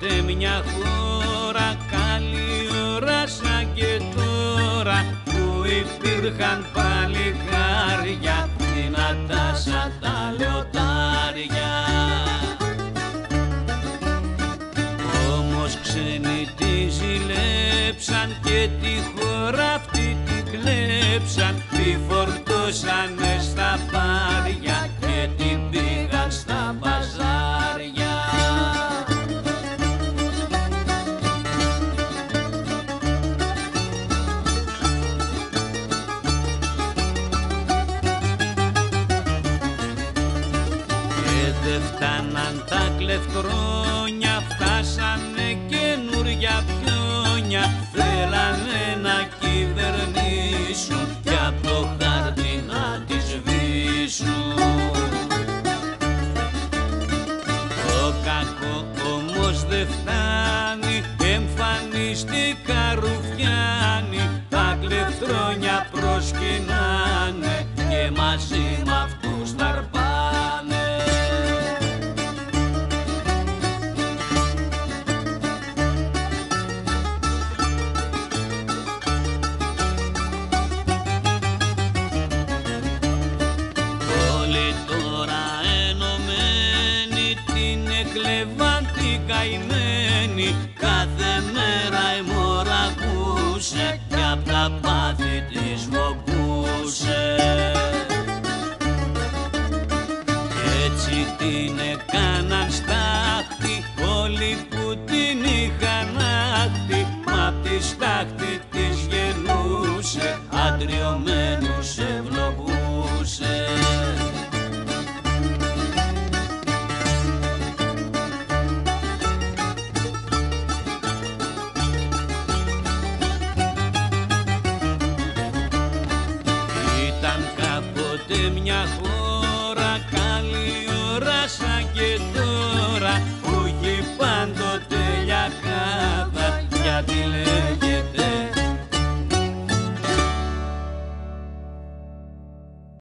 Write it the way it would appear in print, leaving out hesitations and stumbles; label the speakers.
Speaker 1: κάποτε μια χώρα καλή ώρα σαν και τώρα, που υπήρχαν παλικάρια δυνατά σαν τα λιωτάρια. Όμως ξένοι τη ζηλέψαν και τη χώρα αυτή την κλέψαν, τη φορτώσανε στα πάρια και την πήγαν στα μπαζάρια. Και δε φτάναν τα κλεφτρόνια, φτάσανε καινούρια πιόνια, θέλανε να κυβερνήσουν κι απ' το χάρτη να τη σβήσουν. Το κακό όμως δε φτάνει, εμφανίστηκα ρουφιάνοι, τα κλεφτρόνια προσκυνάνε και μαζί μ' αυτούς θα αρπάνε. Όλοι τώρα ενωμένοι την εκλεβάν την καημένη, κάθε μέρα η μωρακούσε κι απ' τα πάθη της φοβούσε. Κι έτσι την έκαναν στάχτη όλοι που την είχαν άχτη, μα απ' τη στάχτη της γεννούσε, αντριωμένους ευλογούσε. Ήταν κάποτε μια χώρα καλή ώρα σαν και τώρα, που είχε πάντοτε λιακάδα, γιατί λέγει